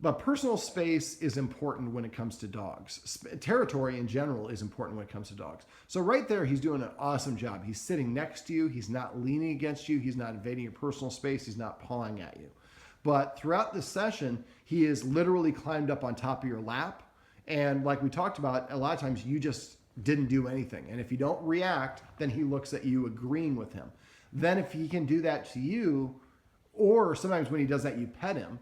But personal space is important when it comes to dogs. Territory in general is important when it comes to dogs. So right there, he's doing an awesome job. He's sitting next to you. He's not leaning against you. He's not invading your personal space. He's not pawing at you. But throughout this session, he is literally climbed up on top of your lap. And like we talked about, a lot of times you just didn't do anything. And if you don't react, then he looks at you agreeing with him. Then if he can do that to you, or sometimes when he does that, you pet him.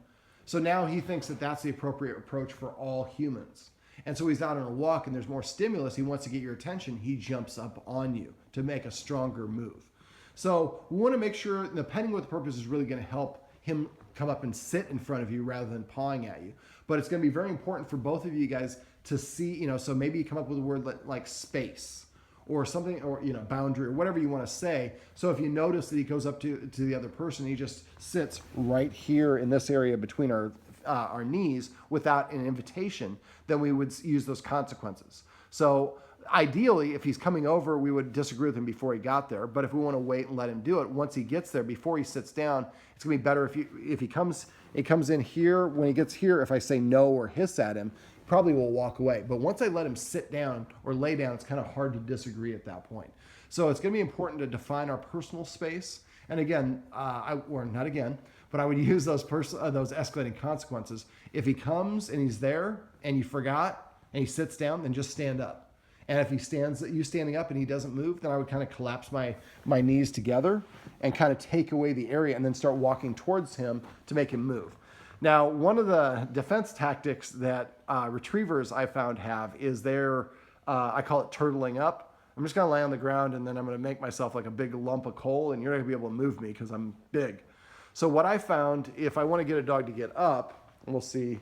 So now he thinks that that's the appropriate approach for all humans. And so he's out on a walk and there's more stimulus. He wants to get your attention. He jumps up on you to make a stronger move. So we want to make sure the petting with purpose is really going to help him come up and sit in front of you rather than pawing at you. But it's going to be very important for both of you guys to see, so maybe you come up with a word like space or something, or, boundary or whatever you want to say. So if you notice that he goes up to the other person, he just sits right here in this area between our knees without an invitation, then we would use those consequences. So ideally, if he's coming over, we would disagree with him before he got there. But if we want to wait and let him do it, once he gets there, before he sits down, it's going to be better if he comes in here. When he gets here, if I say no or hiss at him, probably will walk away. But once I let him sit down or lay down, it's kind of hard to disagree at that point. So it's going to be important to define our personal space. And again, I would use those escalating consequences. If he comes and he's there and you forgot and he sits down, then just stand up. And if you standing up and he doesn't move, then I would kind of collapse my knees together and kind of take away the area and then start walking towards him to make him move. Now, one of the defense tactics that retrievers I found have is I call it turtling up. I'm just going to lay on the ground and then I'm going to make myself like a big lump of coal and you're not going to be able to move me because I'm big. So what I found, if I want to get a dog to get up, and we'll see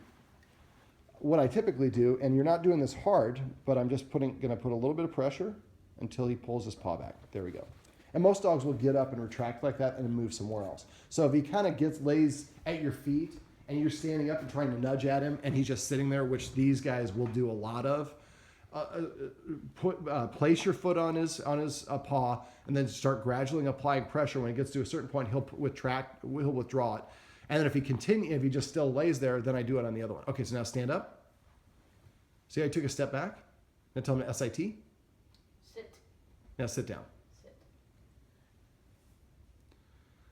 what I typically do, and you're not doing this hard, but I'm just going to put a little bit of pressure until he pulls his paw back. There we go. And most dogs will get up and retract like that and then move somewhere else. So if he kind of lays at your feet, and you're standing up and trying to nudge at him, and he's just sitting there, which these guys will do a lot of. Place your foot on his paw, and then start gradually applying pressure. When it gets to a certain point, he'll withdraw it, and then if he just still lays there, then I do it on the other one. Okay, so now stand up. See, I took a step back. Now tell him to SIT. Sit. Now sit down. Sit.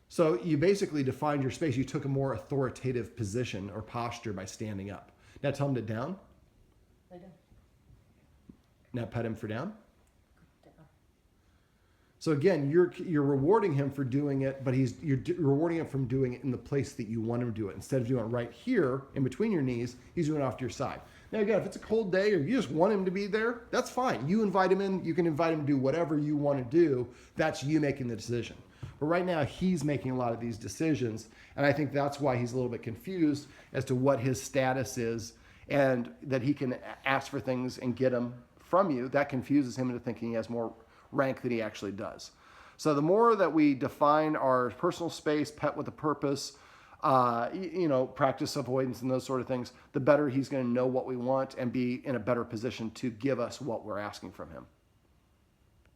So you basically defined your space. You took a more authoritative position or posture by standing up. Now tell him to down. Lay down. Now pet him for down. Down. So again, you're rewarding him for doing it, but you're rewarding him from doing it in the place that you want him to do it. Instead of doing it right here in between your knees, he's doing it off to your side. Now again, if it's a cold day or you just want him to be there, that's fine. You invite him in. You can invite him to do whatever you want to do. That's you making the decision. But right now, he's making a lot of these decisions, and I think that's why he's a little bit confused as to what his status is, and that he can ask for things and get them from you. That confuses him into thinking he has more rank than he actually does. So the more that we define our personal space, pet with a purpose, practice avoidance and those sort of things, the better he's going to know what we want and be in a better position to give us what we're asking from him.